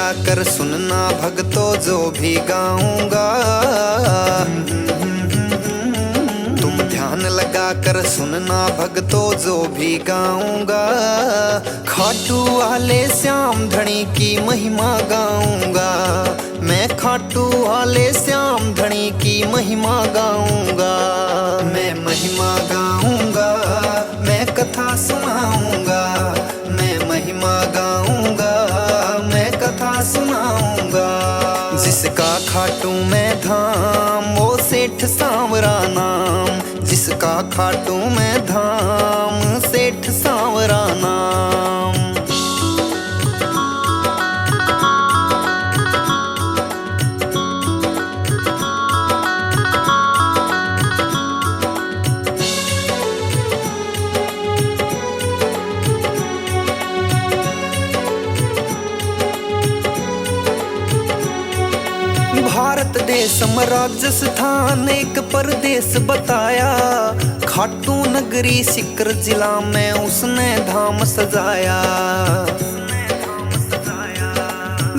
लगा कर सुनना भक्तों जो भी गाऊंगा। तुम ध्यान लगा कर सुनना भक्तों जो भी गाऊंगा। खाटू वाले श्याम धनी की महिमा गाऊंगा। मैं खाटू वाले श्याम धनी की महिमा गाऊंगा। मैं महिमा गाऊंगा, मैं कथा सुनाऊंगा। मैं महिमा गाऊंगा, मैं कथा सुनाऊंगा। जिसका खाटू में धाम वो सेठ सांवरा नाम। जिसका खाटू में धाम सेठ सांवरा नाम। भारत देश में राजस्थान एक परदेश बताया। खाटू नगरी सिकर जिला में उसने धाम सजाया।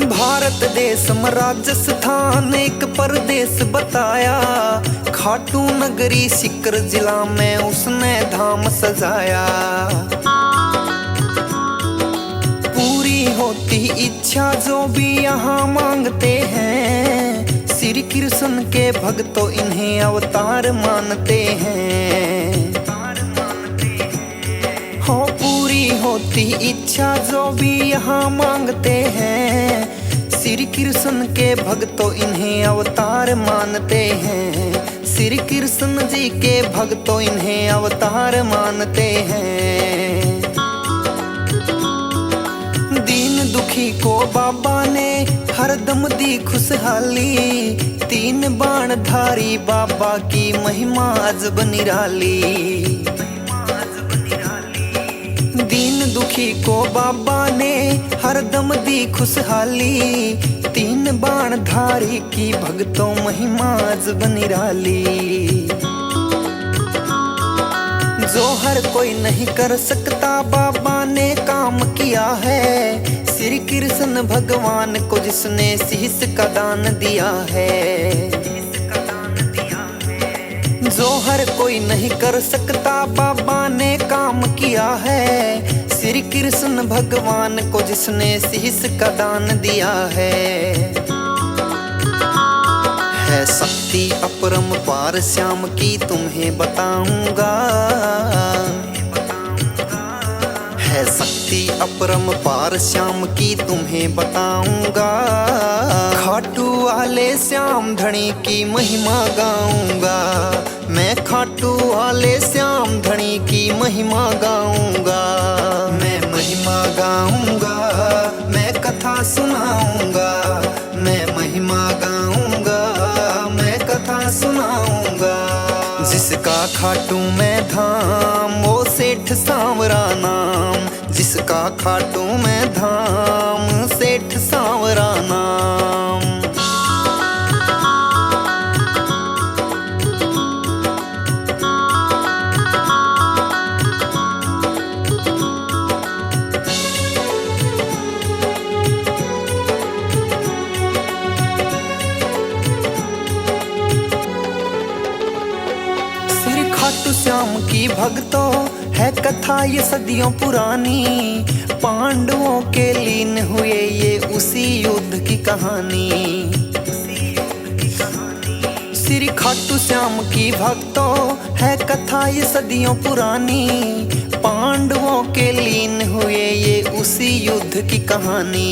भारत देश में राजस्थान एक परदेश बताया। खाटू नगरी सिकर जिला में उसने धाम सजाया। पूरी होती इच्छा जो भी यहाँ मांगते हैं। श्री कृष्ण के भक्तों इन्हें अवतार मानते हैं। हो पूरी होती इच्छा जो भी यहाँ मांगते हैं। श्री कृष्ण के भक्तों इन्हें अवतार मानते हैं। श्री कृष्ण जी के भक्तों इन्हें अवतार मानते हैं। दीन दुखी को बाबा ने हरदम दी खुशहाली। तीन बाण धारी बाबा की महिमा अजब निराली। दीन दुखी को बाबा ने हरदम दी खुशहाली। तीन बाण धारी की भक्तों महिमा अजब निराली। जो हर कोई नहीं कर सकता बाबा ने काम किया है। श्री कृष्ण भगवान को जिसने शीश का दान दिया है। जो हर कोई नहीं कर सकता बाबा ने काम किया है। श्री कृष्ण भगवान को जिसने शीश का दान दिया है शक्ति अपरंपार श्याम की तुम्हें बताऊंगा। है शक्ति अपरंपार श्याम की तुम्हें बताऊंगा। खाटू वाले श्याम धनी की महिमा गाऊंगा। मैं खाटू वाले श्याम धनी की महिमा गाऊंगा। मैं महिमा गाऊंगा, मैं कथा सुनाऊंगा। मैं महिमा गाऊंगा, मैं कथा सुनाऊंगा। जिसका खाटू में धाम वो सेठ सांवरा नाम। जिसका खाटू में धाम सेठ सांवरा नाम। खाटू श्याम की भक्तों है कथा ये सदियों पुरानी। पांडवों के लीन हुए ये उसी युद्ध की कहानी। श्री खाटू श्याम की भक्तों है कथा ये सदियों पुरानी। पांडवों के लीन हुए ये उसी युद्ध की कहानी।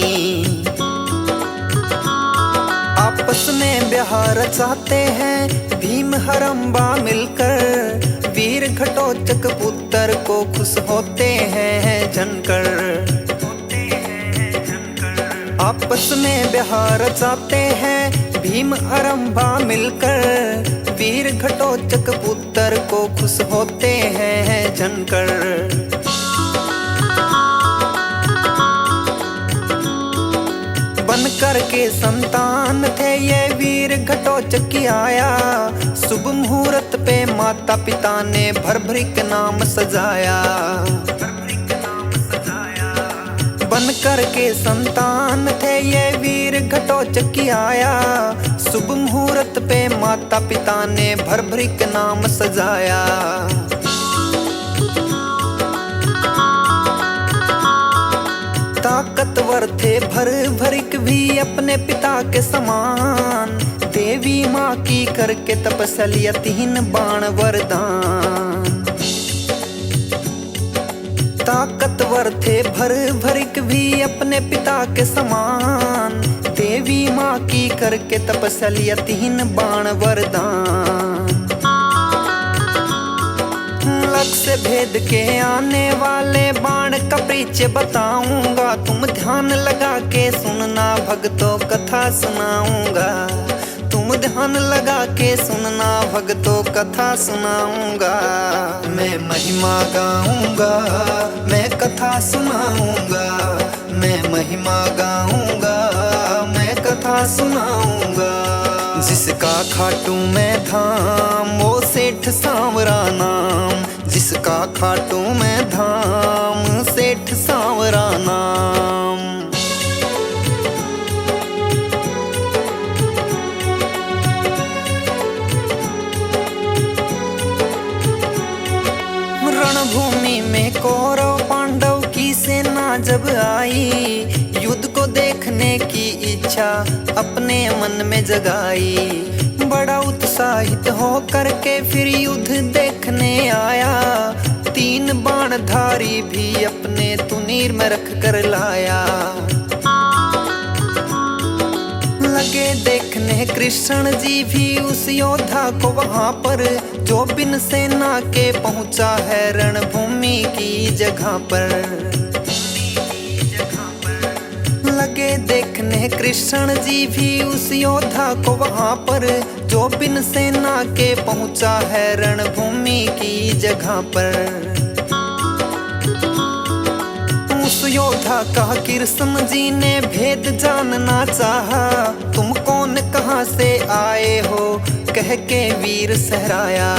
आपस में ब्याह चाहते हैं भीम हरम्बा मिलकर। वीर घटोत्कच पुत्र को खुश होते हैं जनकर। आपस में ब्याह चाहते हैं भीम हरम्बा मिलकर। वीर घटोत्कच पुत्र को खुश होते हैं जनकर। बनकर के संतान थे ये वीर घटोत्कच की आया। शुभ मुहूर्त पे माता पिता ने भर भरी के नाम सजाया। मन करके संतान थे ये वीर घटोत्कच आया। शुभ मुहूर्त पे माता पिता ने भर भर के नाम सजाया। ताकतवर थे भर भरिक भी अपने पिता के समान। देवी माँ की करके तपस्या 3 बाण वरदान। ताकतवर थे भर भरिक भी अपने पिता के समान। देवी माँ की करके तपस्या 3 बाण वरदान। लक्ष्य भेद के आने वाले बाण का परिचय बताऊंगा। तुम ध्यान लगा के सुनना भक्तों कथा सुनाऊंगा। तुम ध्यान लगा के सुनना भक्तों कथा सुनाऊंगा। मैं महिमा गाऊंगा, मैं कथा सुनाऊंगा। मैं महिमा गाऊंगा, मैं कथा सुनाऊंगा। जिसका खाटू में धाम वो सेठ सांवरा नाम। जिसका खाटू में धाम सेठ सांवरा नाम। रणभूमि में कौरव पांडव की सेना जब आई। युद्ध को देखने की इच्छा अपने मन में जगाई। बड़ा उत्साहित हो करके फिर युद्ध देखने आया। 3 बाणधारी भी अपने तुनीर में रख कर लाया। लगे देखने कृष्ण जी भी उस योद्धा को वहां पर, जो बिन सेना के पहुंचा है रणभूमि की जगह पर। लगे देखने कृष्ण जी भी उस योद्धा को वहां पर, जो बिन सेना के पहुंचा है रणभूमि की जगह पर। उस योद्धा का कृष्ण जी ने भेद जानना चाहा। तुम कौन कहां से आए हो कह के वीर सहराया।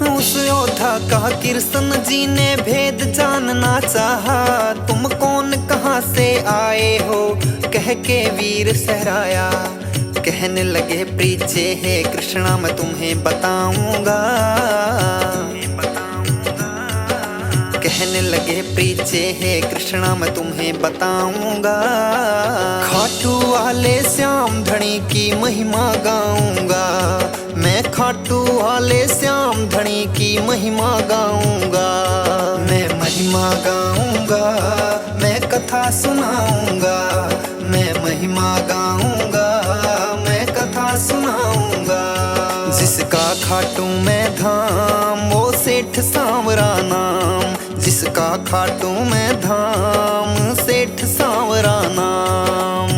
उस योद्धा का कृष्ण जी ने भेद जानना चाहा। तुम कौन कहां से आए हो कह के वीर सहराया। कहने लगे प्रीचे है कृष्णा मैं तुम्हें बताऊंगा। कहने लगे प्रीचे है कृष्णा मैं तुम्हें बताऊंगा। खाटू वाले श्याम धनी की महिमा गाऊंगा। मैं खाटू वाले श्याम धनी की महिमा गाऊंगा। मैं महिमा गाऊंगा, मैं कथा सुनाऊंगा। मैं महिमा गाऊंगा, मैं कथा सुनाऊंगा। जिसका खाटू में धाम वो सेठ सांवरा नाम। जिसका खाटू में धाम सेठ सांवरा नाम।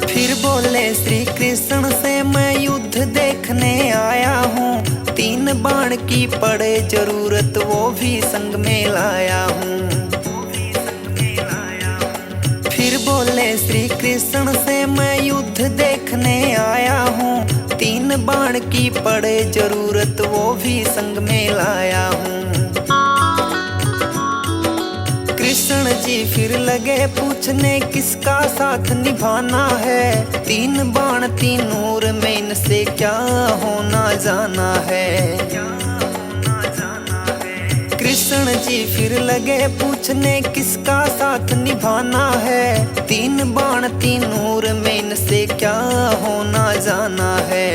फिर बोले श्री कृष्ण से मैं युद्ध देखने आया हूँ। 3 बाण की पड़े जरूरत वो भी संग में लाया हूँ। फिर बोले श्री कृष्ण से मैं युद्ध देखने आया हूँ। 3 बाण की पड़े जरूरत वो भी संग में लाया हूँ। कृष्ण जी फिर लगे पूछने किसका साथ निभाना है। 3 बाण 3 नूर में इनसे क्या होना जाना है। कृष्ण जी फिर लगे पूछने किसका साथ निभाना है। 3 बाण 3 नूर में इनसे क्या होना जाना है।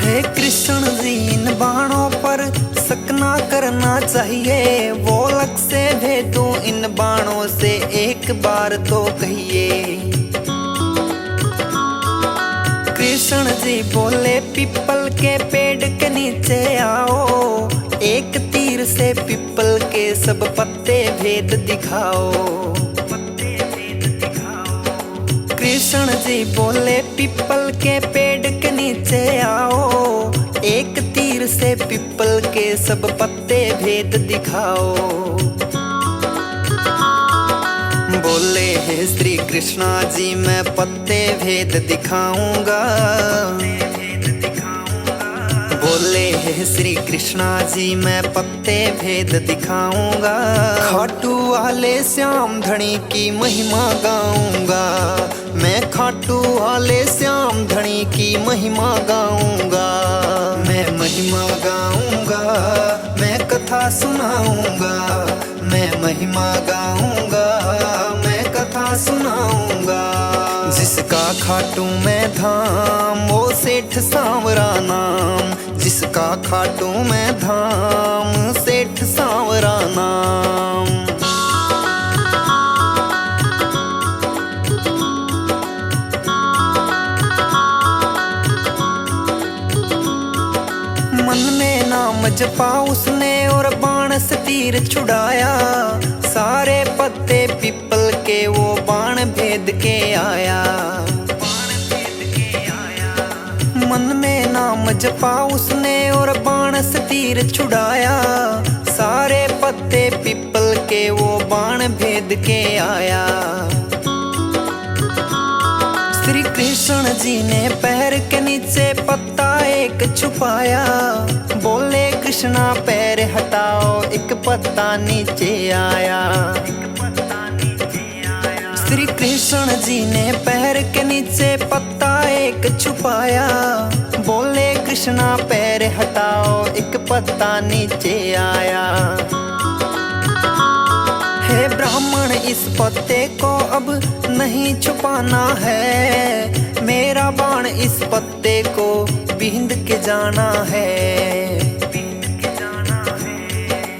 हे कृष्ण जी इन बाणों पर शक ना करना चाहिए। वो लक्ष्य भेदो इन बाणों से एक बार तो कहिए। कृष्ण जी बोले पिपल के पेड़ के नीचे आओ। एक तीर से पिपल के सब पत्ते भेद दिखाओ। कृष्ण जी बोले पिपल के पेड़ के नीचे आओ। एक तीर से पिपल के सब पत्ते भेद दिखाओ। बोले हे श्री कृष्णा जी मैं पत्ते भेद दिखाऊंगा। बोले हे श्री कृष्णा जी मैं पत्ते भेद दिखाऊंगा। खाटू वाले श्याम धनी की महिमा गाऊंगा। मैं खाटू वाले श्याम धनी की महिमा गाऊंगा। मैं महिमा गाऊंगा, मैं कथा सुनाऊंगा। मैं महिमा गाऊंगा, मैं कथा सुनाऊंगा। जिसका खाटू में धाम वो सेठ सांवरा नाम। जिसका खाटू में धाम सेठ सांवरा नाम। मन में नाम जपा उसने और बाण से तीर छुड़ाया। सारे पत्ते पीपल के वो बाण भेद के आया। मन में नाम जपा उसने और बाण से तीर छुड़ाया। सारे पत्ते पीपल के वो बाण भेद के आया। श्री कृष्ण जी ने पैर के नीचे पत्ता एक छुपाया। बोले कृष्णा पैर हटाओ, एक पत्ता नीचे आया। श्री कृष्ण जी ने पैर के नीचे पत्ता एक छुपाया। बोले कृष्णा पैर हटाओ, एक पत्ता नीचे आया। हे ब्राह्मण इस पत्ते को अब नहीं छुपाना है। मेरा बाण इस पत्ते को बींध के जाना है।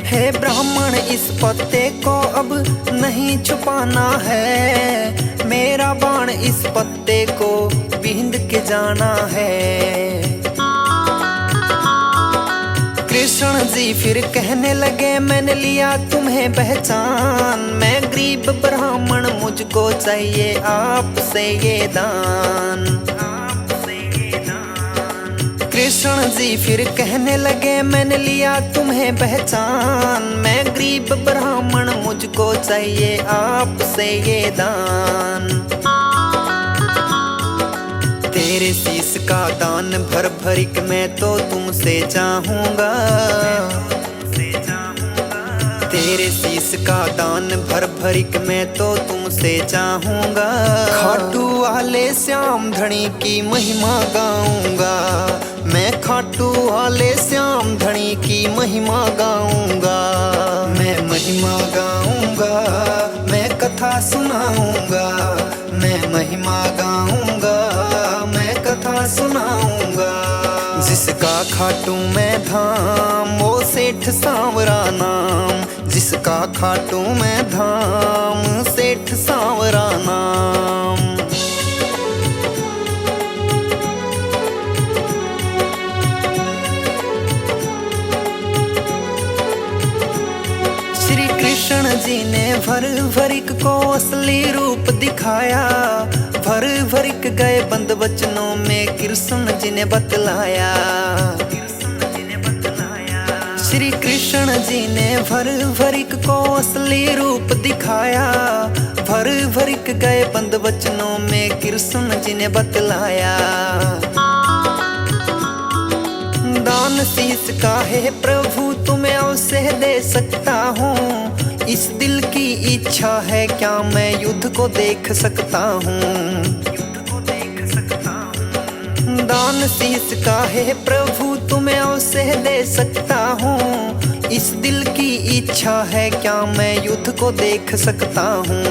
हे ब्राह्मण इस पत्ते को अब नहीं छुपाना है। मेरा बाण इस पत्ते को बींध के जाना है। कृष्ण जी फिर कहने लगे मैंने लिया तुम्हें पहचान। मैं गरीब ब्राह्मण मुझको चाहिए आपसे ये दान। कृष्ण जी फिर कहने लगे मैंने लिया तुम्हें पहचान। मैं गरीब ब्राह्मण मुझको चाहिए आपसे ये दान। तेरे शीश का दान भर भरिक मैं तो तुमसे चाहूंगा। तेरे शीश का दान भर भरिक मैं तो तुमसे चाहूंगा। खाटू वाले श्याम धनी की महिमा गाऊंगा। मैं खाटू वाले श्याम धनी की महिमा गाऊंगा। मैं महिमा गाऊंगा, मैं कथा सुनाऊंगा। मैं महिमा गाऊंगा, मैं कथा सुनाऊंगा। जिसका खाटू में धाम वो सेठ सांवरा नाम। जिसका खाटू में धाम सेठ सांवरा नाम। श्री कृष्ण जी ने भर भरिक को असली रूप दिखाया। भर भरिक गए बंद वचनों में कृष्ण जी ने बतलाया। श्री कृष्ण जी ने भर भरिक को असली रूप दिखाया। भर भरिक गए बंद वचनों में कृष्ण जी ने बतलाया। दान शीश का है प्रभु तुम्हें अवश्य दे सकता हूँ। इस दिल की इच्छा है क्या मैं युद्ध को देख सकता हूँ। दान शीश का है प्रभु तुम्हें अवश्य दे सकता हूँ। इस दिल की इच्छा है क्या मैं युद्ध को देख सकता हूँ।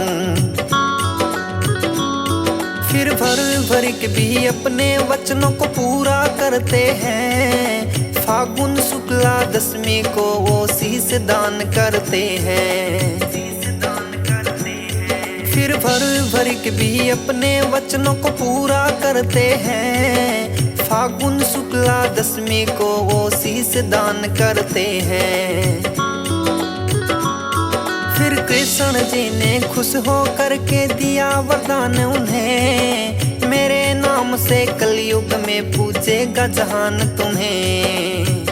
फिर भर भरिक भी अपने वचनों को पूरा करते हैं। फागुन शुक्ला दशमी को वो शीश दान करते हैं। फिर भर भरिक भी अपने वचनों को पूरा करते हैं। फागुन शुक्ला दशमी को वो शीश दान करते हैं। फिर कृष्ण जी ने खुश हो करके दिया वरदान उन्हें। मेरे नाम से कलयुग में पूजेगा जहान तुम्हें।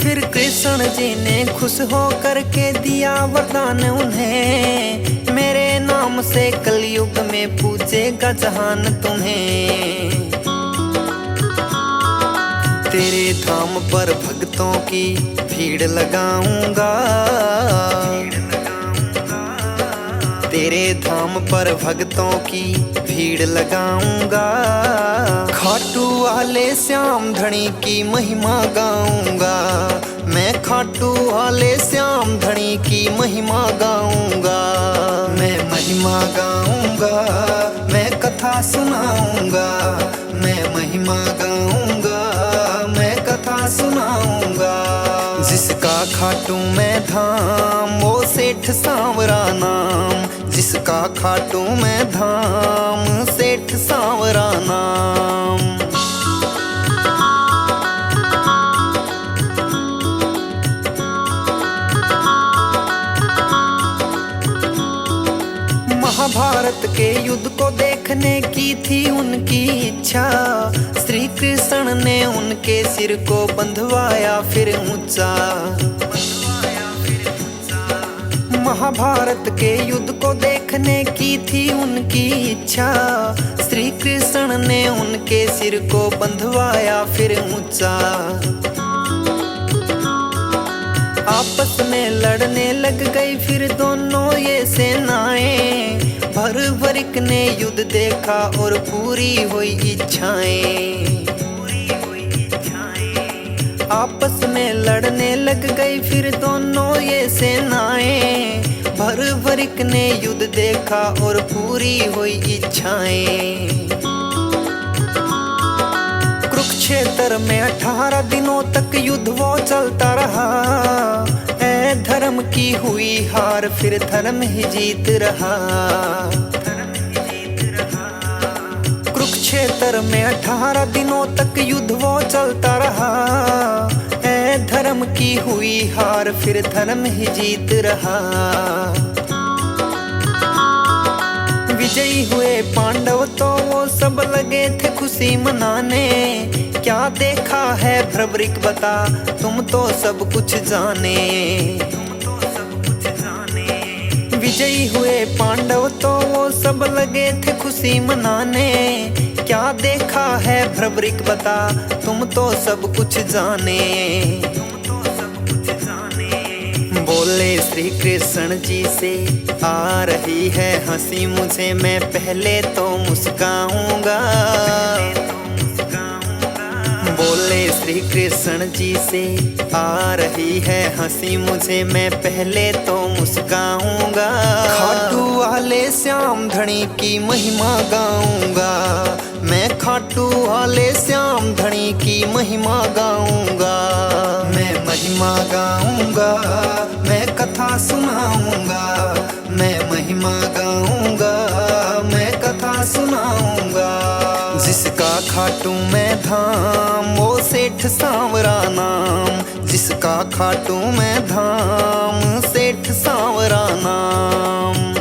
फिर कृष्ण जी ने खुश हो करके दिया वरदान उन्हें, मेरे नाम से कलयुग में पूजेगा जहान तुम्हें। तेरे धाम पर भक्तों की भीड़ लगाऊंगा, तेरे धाम पर भक्तों की भीड़ लगाऊंगा। खाटू वाले श्याम धनी की महिमा गाऊंगा, मैं खाटू वाले श्याम धनी की महिमा गाऊंगा। मैं महिमा गाऊंगा, मैं कथा सुनाऊंगा, मैं महिमा गाऊंगा, मैं कथा सुनाऊंगा। जिसका खाटू मैं धाम वो सेठ सांवरा नाम, जिसका खाटू मैं धाम सेठ सांवरा नाम। महाभारत के युद्ध को देखने की थी उनकी इच्छा, श्री कृष्ण ने उनके सिर को बंधवाया फिर ऊंचा। महाभारत के युद्ध को देखने की थी उनकी इच्छा, श्री कृष्ण ने उनके सिर को बंधवाया फिर ऊंचा। आपस में लड़ने लग गई फिर दोनों ये सेनाएं, भरभरिक ने युद्ध देखा और पूरी हुई इच्छाएं। आपस में लड़ने लग गई फिर दोनों ये सेनाएं, भरभरिक ने युद्ध देखा और पूरी हुई इच्छाएं। कुरुक्षेत्र में 18 दिनों तक युद्ध वो चलता रहा, ऐ धर्म की हुई हार फिर धर्म ही जीत रहा। कुरुक्षेत्र में 18 दिनों तक युद्ध वो चलता रहा, ऐ धर्म की हुई हार फिर धर्म ही जीत रहा। विजयी हुए पांडव तो वो सब लगे थे खुशी मनाने, क्या देखा है भ्रवरिक बता तुम तो सब कुछ जाने। विजयी हुए पांडव तो वो सब लगे थे खुशी मनाने, क्या देखा है भ्रवरिक बता तुम तो सब कुछ जाने। बोले श्री कृष्ण जी से आ रही है हंसी मुझे, मैं पहले तो मुस्काऊंगा। बोले श्री कृष्ण जी से आ रही है हंसी मुझे, मैं पहले तो मुस्काऊंगा। खाटू वाले श्याम धनी की महिमा गाऊंगा, मैं खाटू वाले श्याम धनी की महिमा गाऊंगा। मैं महिमा गाऊंगा, मैं कथा सुनाऊंगा, मैं महिमा गाऊंगा, मैं कथा सुनाऊंगा। जिसका खाटू मैं धाम वो सेठ सांवरा नाम, जिसका खाटू मैं धाम सेठ सांवरा नाम।